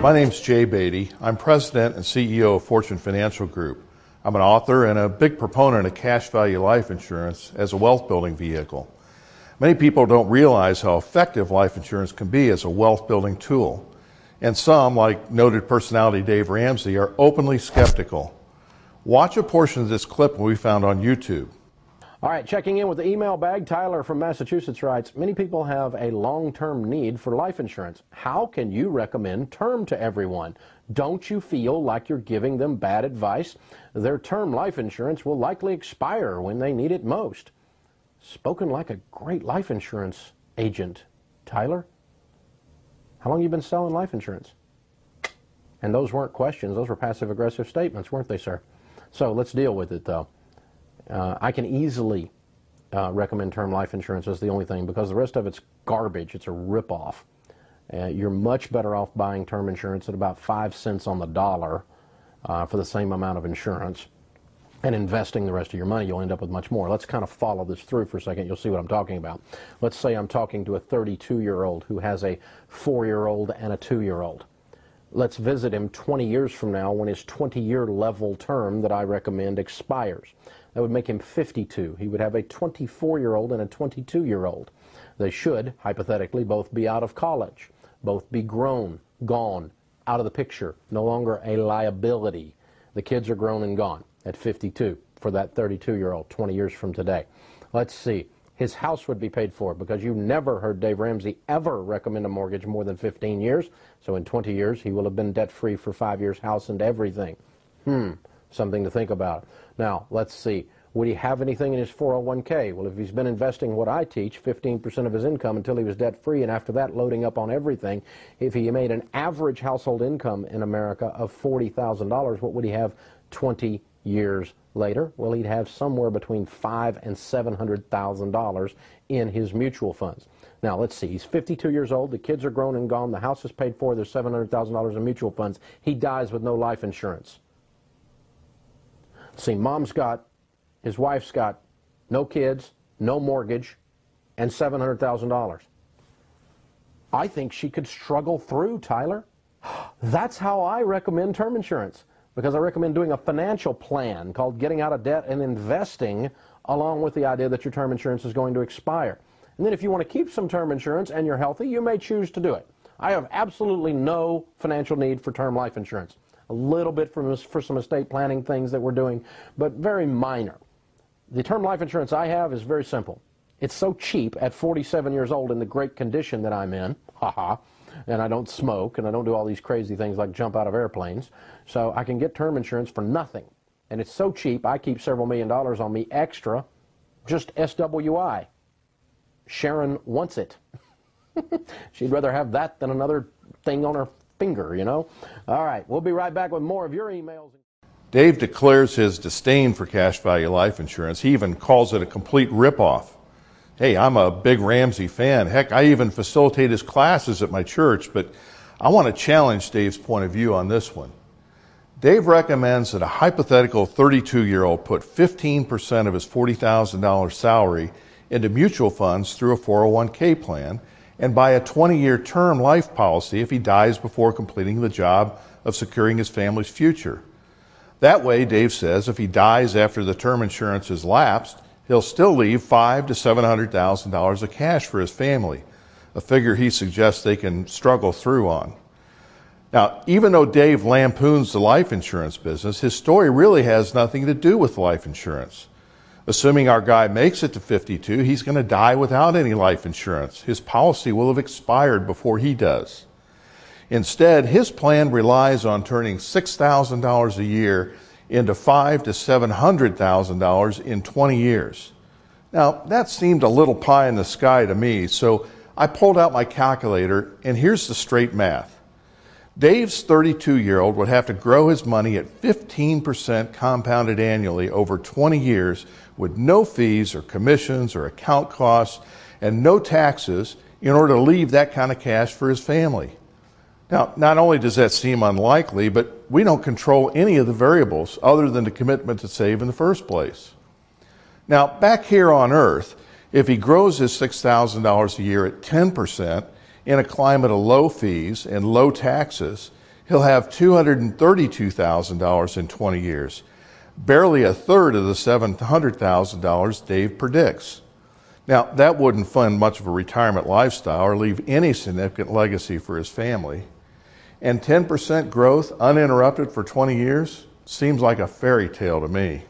My name's Jay Beatty. I'm president and CEO of Fortune Financial Group. I'm an author and a big proponent of cash value life insurance as a wealth building vehicle. Many people don't realize how effective life insurance can be as a wealth building tool. And some, like noted personality Dave Ramsey, are openly skeptical. Watch a portion of this clip we found on YouTube. All right, checking in with the email bag, Tyler from Massachusetts writes, many people have a long-term need for life insurance. How can you recommend term to everyone? Don't you feel like you're giving them bad advice? Their term life insurance will likely expire when they need it most. Spoken like a great life insurance agent. Tyler, how long have you been selling life insurance? And those weren't questions, those were passive-aggressive statements, weren't they, sir? So let's deal with it, though. I can easily recommend term life insurance as the only thing because the rest of it's garbage. It's a ripoff. You're much better off buying term insurance at about 5 cents on the dollar for the same amount of insurance and investing the rest of your money. You'll end up with much more. Let's kind of follow this through for a second. You'll see what I'm talking about. Let's say I'm talking to a 32-year-old who has a 4-year-old and a 2-year-old. Let's visit him 20 years from now when his 20-year level term that I recommend expires. That would make him 52. He would have a 24-year-old and a 22-year-old. They should, hypothetically, both be out of college, both be grown, gone, out of the picture, no longer a liability. The kids are grown and gone at 52 for that 32-year-old 20 years from today. Let's see. His house would be paid for because you never heard Dave Ramsey ever recommend a mortgage more than 15 years. So in 20 years, he will have been debt-free for 5 years, house and everything. Something to think about. Now, let's see. Would he have anything in his 401k? Well, if he's been investing what I teach, 15% of his income until he was debt-free, and after that loading up on everything, if he made an average household income in America of $40,000, what would he have 20 years later? Well, he'd have somewhere between $500,000 and $700,000 in his mutual funds. Now, let's see. He's 52 years old. The kids are grown and gone. The house is paid for. There's $700,000 in mutual funds. He dies with no life insurance. See, his wife's got no kids, no mortgage, and $700,000. I think she could struggle through, Tyler. That's how I recommend term insurance, because I recommend doing a financial plan called getting out of debt and investing along with the idea that your term insurance is going to expire. And then if you want to keep some term insurance and you're healthy, you may choose to do it. I have absolutely no financial need for term life insurance. A little bit for some estate planning things that we're doing, but very minor. The term life insurance I have is very simple. It's so cheap at 47 years old in the great condition that I'm in, and I don't smoke, and I don't do all these crazy things like jump out of airplanes, so I can get term insurance for nothing. And it's so cheap, I keep several $1 million on me extra, just SWI. Sharon wants it. She'd rather have that than another thing on her finger, you know. All right, we'll be right back with more of your emails. Dave declares his disdain for cash value life insurance. He even calls it a complete ripoff. Hey, I'm a big Ramsey fan. Heck, I even facilitate his classes at my church, but I want to challenge Dave's point of view on this one. Dave recommends that a hypothetical 32-year-old put 15% of his $40,000 salary into mutual funds through a 401k plan and buy a 20-year term life policy if he dies before completing the job of securing his family's future. That way, Dave says, if he dies after the term insurance has lapsed, he'll still leave $500,000 to $700,000 of cash for his family, a figure he suggests they can struggle through on. Now, even though Dave lampoons the life insurance business, his story really has nothing to do with life insurance. Assuming our guy makes it to 52, he's going to die without any life insurance. His policy will have expired before he does. Instead, his plan relies on turning $6,000 a year into $500,000 to $700,000 in 20 years. Now, that seemed a little pie in the sky to me, so I pulled out my calculator, and here's the straight math. Dave's 32-year-old would have to grow his money at 15% compounded annually over 20 years with no fees or commissions or account costs and no taxes in order to leave that kind of cash for his family. Now, not only does that seem unlikely, but we don't control any of the variables other than the commitment to save in the first place. Now, back here on Earth, if he grows his $6,000 a year at 10% in a climate of low fees and low taxes, He'll have $232,000 in 20 years, barely a third of the $700,000 Dave predicts. Now, that wouldn't fund much of a retirement lifestyle or leave any significant legacy for his family. And 10% growth uninterrupted for 20 years seems like a fairy tale to me.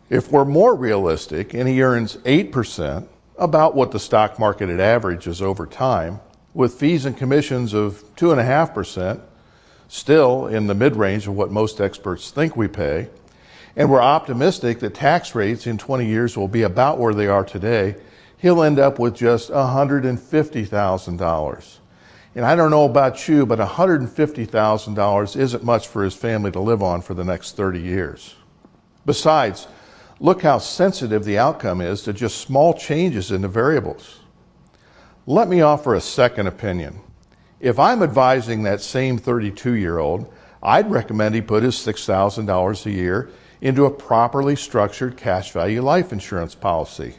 If we're more realistic and he earns 8%, about what the stock market averages over time, with fees and commissions of 2.5%, still in the mid-range of what most experts think we pay, and we're optimistic that tax rates in 20 years will be about where they are today, he'll end up with just $150,000. And I don't know about you, but $150,000 isn't much for his family to live on for the next 30 years. Besides, look how sensitive the outcome is to just small changes in the variables. Let me offer a second opinion. If I'm advising that same 32-year-old, I'd recommend he put his $6,000 a year into a properly structured cash value life insurance policy.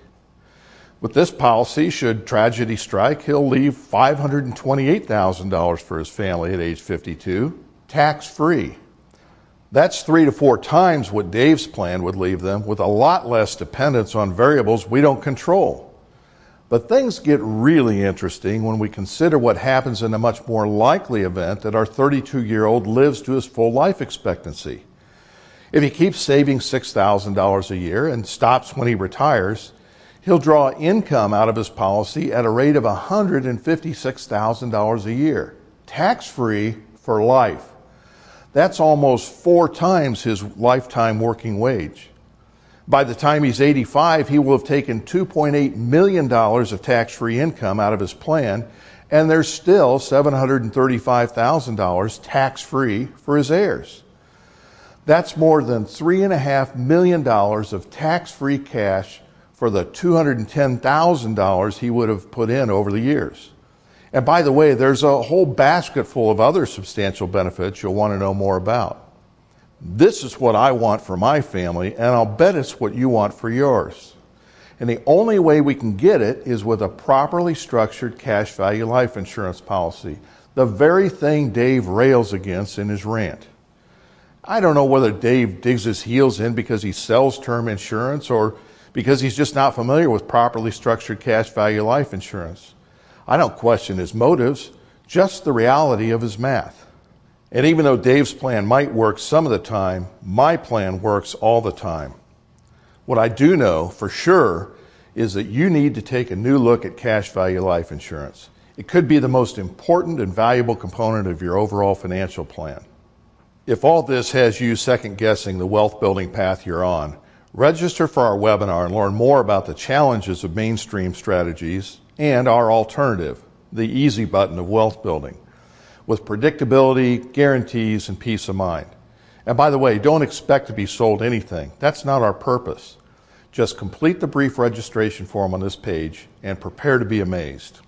With this policy, should tragedy strike, he'll leave $528,000 for his family at age 52, tax-free. That's 3 to 4 times what Dave's plan would leave them, with a lot less dependence on variables we don't control. But things get really interesting when we consider what happens in a much more likely event that our 32-year-old lives to his full life expectancy. If he keeps saving $6,000 a year and stops when he retires, he'll draw income out of his policy at a rate of $156,000 a year, tax-free for life. That's almost 4 times his lifetime working wage. By the time he's 85, he will have taken $2.8 million of tax-free income out of his plan, and there's still $735,000 tax-free for his heirs. That's more than $3.5 million of tax-free cash for the $210,000 he would have put in over the years. And by the way, there's a whole basket full of other substantial benefits you'll want to know more about. This is what I want for my family, and I'll bet it's what you want for yours. And the only way we can get it is with a properly structured cash value life insurance policy, the very thing Dave rails against in his rant. I don't know whether Dave digs his heels in because he sells term insurance or because he's just not familiar with properly structured cash value life insurance. I don't question his motives, just the reality of his math. And even though Dave's plan might work some of the time, my plan works all the time. What I do know for sure is that you need to take a new look at cash value life insurance. It could be the most important and valuable component of your overall financial plan. If all this has you second-guessing the wealth-building path you're on, register for our webinar and learn more about the challenges of mainstream strategies and our alternative, the easy button of wealth building, with predictability, guarantees, and peace of mind. And by the way, don't expect to be sold anything. That's not our purpose. Just complete the brief registration form on this page and prepare to be amazed.